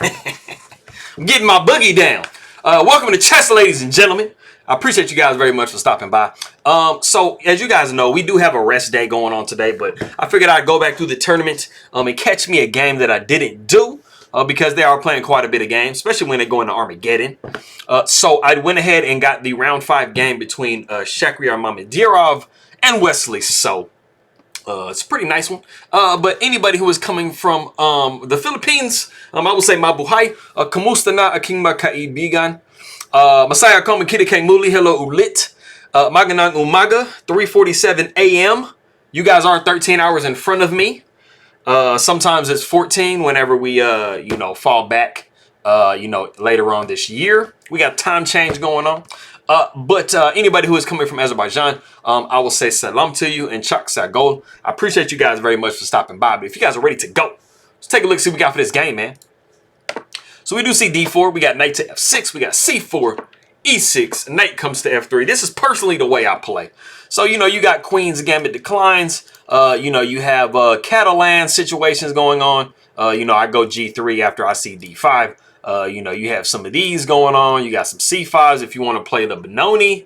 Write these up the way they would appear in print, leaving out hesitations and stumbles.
I'm getting my boogie down. Welcome to chess, ladies and gentlemen. I appreciate you guys very much for stopping by. So as you guys know, we do have a rest day going on today, but I figured I'd go back through the tournament and catch me a game that I didn't do because they are playing quite a bit of games, especially when they go into Armageddon. So I went ahead and got the round 5 game between Shakhriyar Mamedyarov and Wesley. So it's a pretty nice one. But anybody who is coming from the Philippines, I will say mabuhay, kamusta na aking mga kaibigan. Masaya akong makinig muli, hello ulit. Magandang umaga, 3:47 a.m. You guys are 13 hours in front of me. Sometimes it's 14 whenever we, fall back, later on this year. We got time change going on. But anybody who is coming from Azerbaijan, I will say salam to you and chak sagol. I appreciate you guys very much for stopping by. But if you guys are ready to go, let's take a look, see what we got for this game, man. So we do see d4. We got knight to f6. We got c4, e6. Knight comes to f3. This is personally the way I play. So, you got queen's gambit declines. You have Catalan situations going on. I go g3 after I see d5. You have some of these going on. You got some c5s if you want to play the Benoni.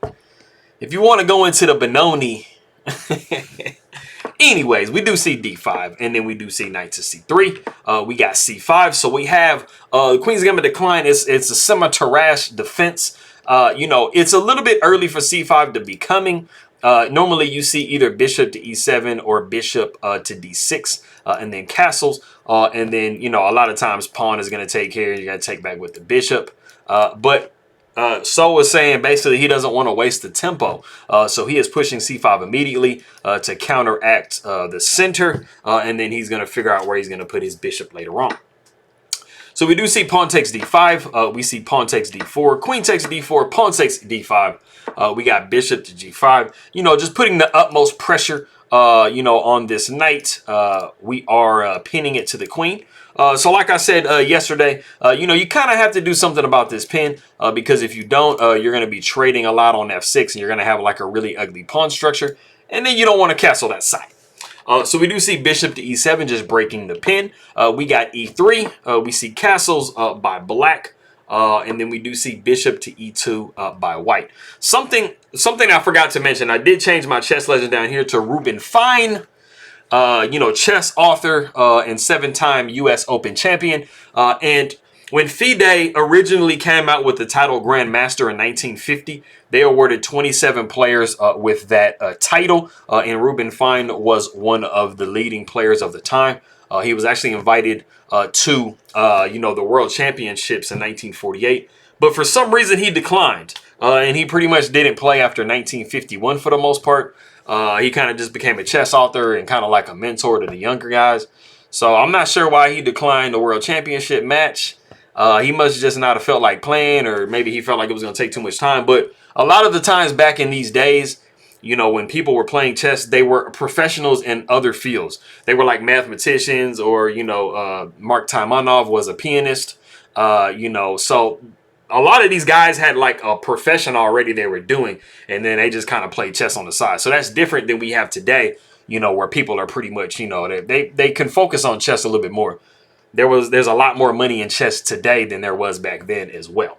If you want to go into the Benoni. Anyways, we do see d5, and then we do see knight to c3. We got c5. So we have the queen's gambit decline. It's a Semi-Tarrasch defense. It's a little bit early for c5 to be coming. Normally you see either bishop to e7 or bishop to d6 and then castles. And then, a lot of times pawn is going to take care. You're going to take back with the bishop. But So was saying basically he doesn't want to waste the tempo. So he is pushing c5 immediately to counteract the center. And then he's going to figure out where he's going to put his bishop later on. So we do see pawn takes d5. We see pawn takes d4. Queen takes d4. Pawn takes d5. We got bishop to g5. Just putting the utmost pressure, on this knight. We are pinning it to the queen. So like I said yesterday, you kind of have to do something about this pin because if you don't, you're going to be trading a lot on f6 and you're going to have like a really ugly pawn structure. And then you don't want to castle that side. So we do see bishop to e7 just breaking the pin. We got e3. We see castles by black. And then we do see bishop to e2 by white. Something I forgot to mention. I did change my chess legend down here to Ruben Fine. Chess author and 7-time U.S. Open champion. And when FIDE originally came out with the title Grandmaster in 1950, they awarded 27 players with that title. And Ruben Fine was one of the leading players of the time. He was actually invited to, the World Championships in 1948. But for some reason, he declined. And he pretty much didn't play after 1951 for the most part. He kind of just became a chess author and kind of like a mentor to the younger guys. So I'm not sure why he declined the World Championship match. He must just not have felt like playing, or maybe he felt like it was going to take too much time. But a lot of the times back in these days, when people were playing chess, they were professionals in other fields. They were like mathematicians, or, Mark Taimanov was a pianist, so a lot of these guys had like a profession already they were doing, and then they just kind of played chess on the side. So that's different than we have today, where people are pretty much, they can focus on chess a little bit more. There's a lot more money in chess today than there was back then as well.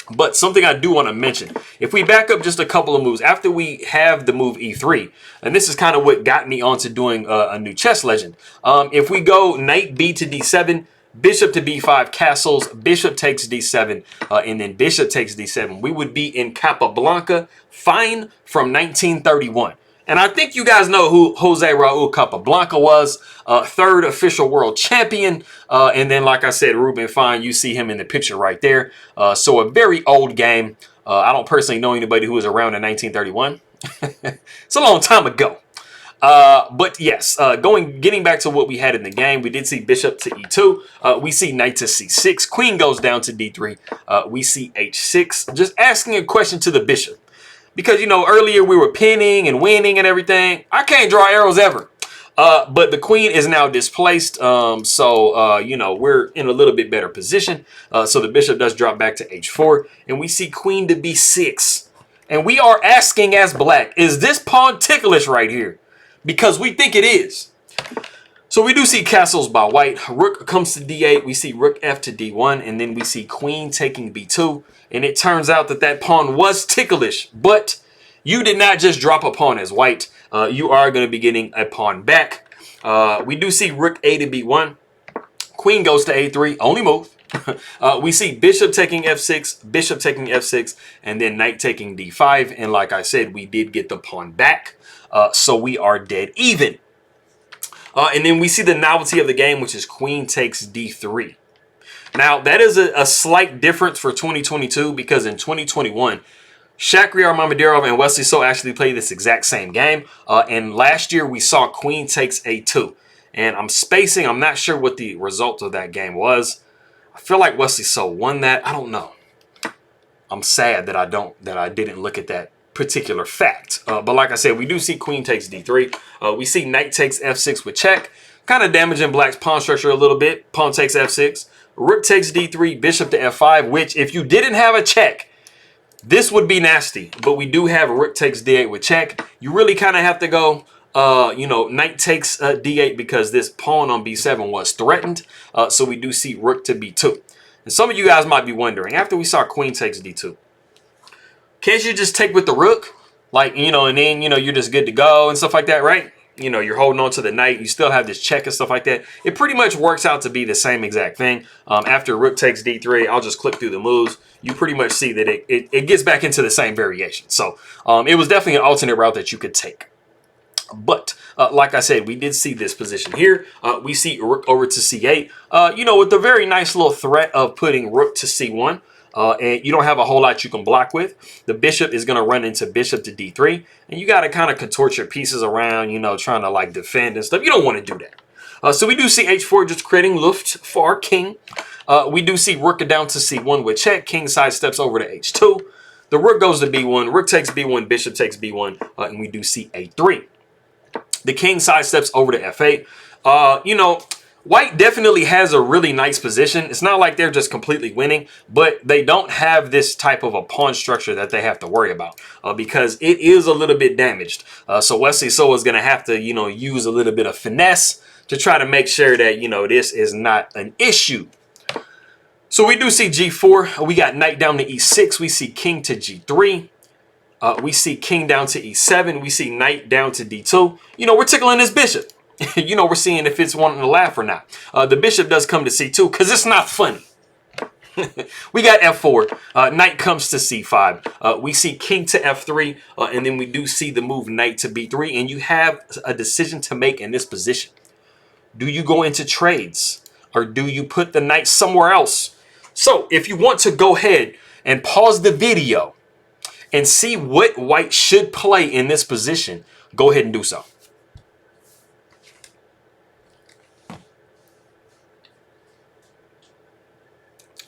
But something I do want to mention, if we back up just a couple of moves after we have the move e3, and this is kind of what got me onto doing a new chess legend. If we go knight b to d7, bishop to b5, castles, bishop takes d7, and then bishop takes d7, we would be in Capablanca, Fine from 1931. And I think you guys know who Jose Raul Capablanca was, third official world champion. And then, like I said, Ruben Fine, you see him in the picture right there. So a very old game. I don't personally know anybody who was around in 1931. It's a long time ago. But yes, getting back to what we had in the game, we did see bishop to e2. We see knight to c6. Queen goes down to d3. We see h6. Just asking a question to the bishop. Because, earlier we were pinning and winning and everything. I can't draw arrows ever. But the queen is now displaced. We're in a little bit better position. So the bishop does drop back to h4. And we see queen to b6. And we are asking as black, is this pawn ticklish right here? Because we think it is. So we do see castles by white. Rook comes to d8. We see rook f to d1. And then we see queen taking b2. And it turns out that that pawn was ticklish. But you did not just drop a pawn as white. You are going to be getting a pawn back. We do see rook a to b1. Queen goes to a3. Only move. We see bishop taking f6. Bishop taking f6. And then knight taking d5. And like I said, we did get the pawn back. So we are dead even. And then we see the novelty of the game, which is queen takes d3. Now, that is a slight difference for 2022 because in 2021, Shakhriyar Mamedyarov and Wesley So actually played this exact same game. And last year, we saw queen takes a2. And I'm spacing. I'm not sure what the result of that game was. I feel like Wesley So won that. I don't know. I'm sad that I didn't look at that particular fact. But like I said, we do see queen takes d3. We see knight takes f6 with check, kind of damaging black's pawn structure a little bit. Pawn takes f6. Rook takes d3, bishop to f5, which if you didn't have a check, this would be nasty. But we do have rook takes d8 with check. You really kind of have to go, knight takes d8 because this pawn on b7 was threatened. So we do see rook to b2. And some of you guys might be wondering, after we saw queen takes d2, can't you just take with the rook? Like, and then, you're just good to go and stuff like that, right? You're holding on to the knight. You still have this check and stuff like that. It pretty much works out to be the same exact thing. After rook takes d3, I'll just click through the moves. You pretty much see that it gets back into the same variation. So it was definitely an alternate route that you could take. But like I said, we did see this position here. We see rook over to c8, with the very nice little threat of putting rook to c1. And you don't have a whole lot you can block with. The bishop is going to run into bishop to d3. And you got to kind of contort your pieces around, trying to like defend and stuff. You don't want to do that. So we do see h4 just creating luft for our king. We do see rook down to c1 with check. King side steps over to h2. The rook goes to b1. Rook takes b1. Bishop takes b1. And we do see a3. The king side steps over to f8. White definitely has a really nice position. It's not like they're just completely winning, but they don't have this type of a pawn structure that they have to worry about because it is a little bit damaged. So Wesley So is going to have to, use a little bit of finesse to try to make sure that, this is not an issue. So we do see g4. We got knight down to e6. We see king to g3. We see king down to e7. We see knight down to d2. We're tickling this bishop. We're seeing if it's wanting to laugh or not. The bishop does come to c2 because it's not funny. We got f4. Knight comes to c5. We see king to f3. And then we do see the move knight to b3. And you have a decision to make in this position. Do you go into trades? Or do you put the knight somewhere else? So if you want to go ahead and pause the video and see what white should play in this position, go ahead and do so.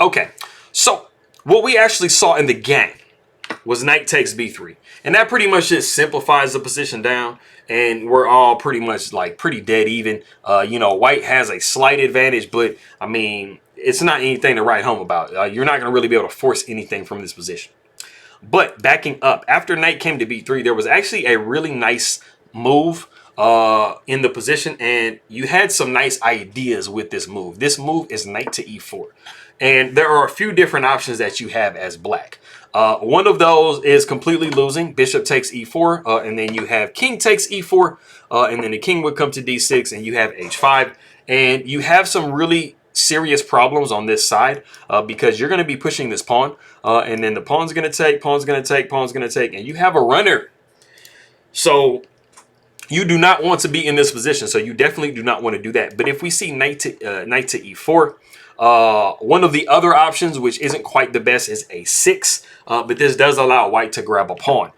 Okay, so what we actually saw in the game was knight takes b3. And that pretty much just simplifies the position down. And we're all pretty much like pretty dead even. White has a slight advantage, but I mean, it's not anything to write home about. You're not going to really be able to force anything from this position. But backing up, after knight came to b3, there was actually a really nice move in the position. And you had some nice ideas with this move. This move is knight to e4. And there are a few different options that you have as black. One of those is completely losing. Bishop takes e4, and then you have king takes e4, and then the king would come to d6, and you have h5. And you have some really serious problems on this side because you're going to be pushing this pawn, and then the pawn's going to take, pawn's going to take, pawn's going to take, and you have a runner. So you do not want to be in this position. So you definitely do not want to do that. But if we see knight to e4, one of the other options, which isn't quite the best, is a6, but this does allow white to grab a pawn.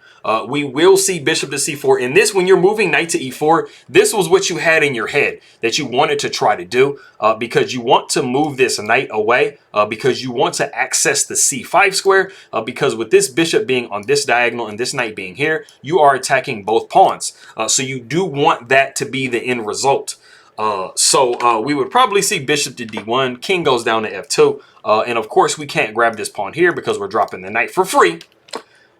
We will see bishop to c4. In this, when you're moving knight to e4, this was what you had in your head that you wanted to try to do because you want to move this knight away because you want to access the c5 square because with this bishop being on this diagonal and this knight being here, you are attacking both pawns. So you do want that to be the end result. So we would probably see bishop to d1, king goes down to f2, and of course we can't grab this pawn here because we're dropping the knight for free.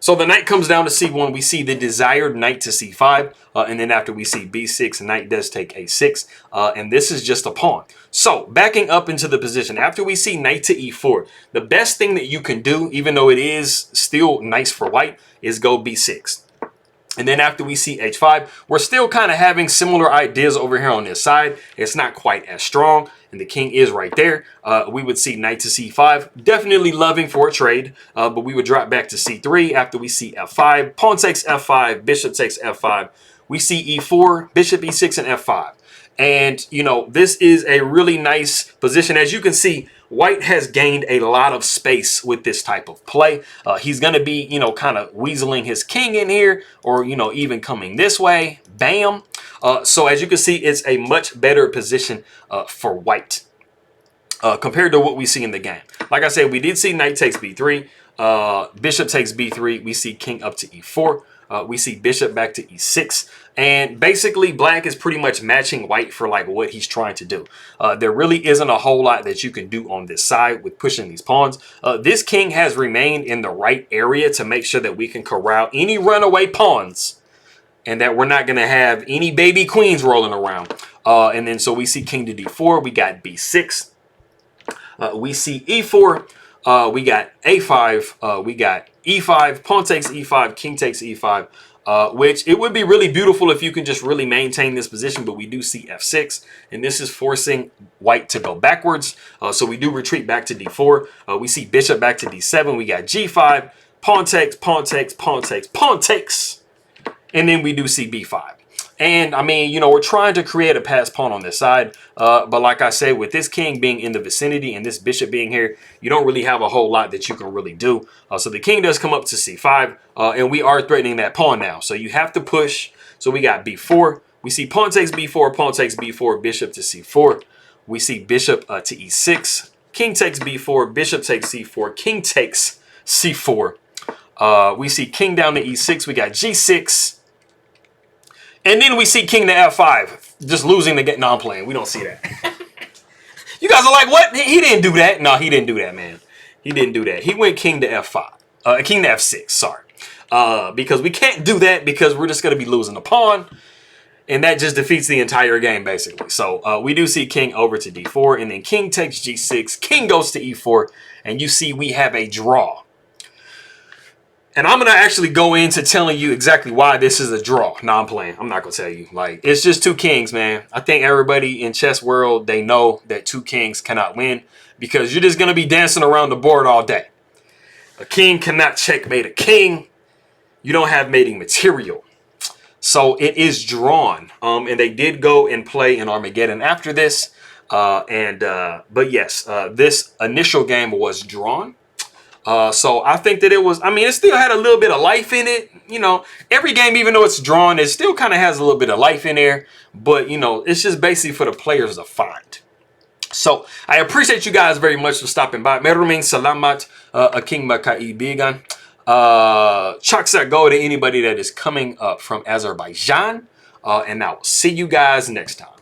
So the knight comes down to c1. We see the desired knight to c5. And then after we see b6, knight does take a6. And this is just a pawn. So backing up into the position, after we see knight to e4, the best thing that you can do, even though it is still nice for white, is go b6. And then after we see h5, we're still kind of having similar ideas over here on this side. It's not quite as strong, and the king is right there. We would see knight to c5, definitely loving for a trade, but we would drop back to c3 after we see f5. Pawn takes f5, bishop takes f5. We see e4, bishop e6, and f5. And, you know, this is a really nice position. As you can see, white has gained a lot of space with this type of play. He's going to be, you know, kind of weaseling his king in here, or, you know, even coming this way. Bam. So as you can see, it's a much better position for white compared to what we see in the game. Like I said, we did see knight takes b3, bishop takes b3. We see king up to e4. We see bishop back to e6. And basically, black is pretty much matching white for like what he's trying to do. There really isn't a whole lot that you can do on this side with pushing these pawns. This king has remained in the right area to make sure that we can corral any runaway pawns and that we're not going to have any baby queens rolling around. And then so we see king to d4. We got b6. We see e4. We got a5. We got e5. Pawn takes e5. King takes e5. Which it would be really beautiful if you can just really maintain this position, but we do see f6, and this is forcing white to go backwards. So we do retreat back to d4. We see bishop back to d7. We got g5, pawn takes, pawn takes, pawn takes, pawn takes, and then we do see b5. And I mean, you know, we're trying to create a pass pawn on this side. But like I said, with this king being in the vicinity and this bishop being here, you don't really have a whole lot that you can really do. So the king does come up to c5, and we are threatening that pawn now. So you have to push. So we got b4. We see pawn takes b4, pawn takes b4, bishop to c4. We see bishop to e6. King takes b4, bishop takes c4, king takes c4. We see king down to e6. We got g6. And then we see king to f5, just losing the game. No, I'm playing. We don't see that. You guys are like, what? He didn't do that. No, he didn't do that, man. He didn't do that. He went king to f5. King to f6, sorry. Because we can't do that because we're just going to be losing the pawn. And that just defeats the entire game, basically. So we do see king over to d4. And then king takes g6. King goes to e4. And you see we have a draw. And I'm going to actually go into telling you exactly why this is a draw. No, I'm playing. I'm not going to tell you. Like, it's just two kings, man. I think everybody in chess world, they know that two kings cannot win because you're just going to be dancing around the board all day. A king cannot checkmate a king. You don't have mating material. So it is drawn. And they did go and play in Armageddon after this. But yes, this initial game was drawn. So I think that it was, I mean, it still had a little bit of life in it. You know, every game, even though it's drawn, it still kind of has a little bit of life in there. But, you know, it's just basically for the players to find. So I appreciate you guys very much for stopping by. Merumin salamat, aking makaibigan. Chaksa go to anybody that is coming up from Azerbaijan. And I will see you guys next time.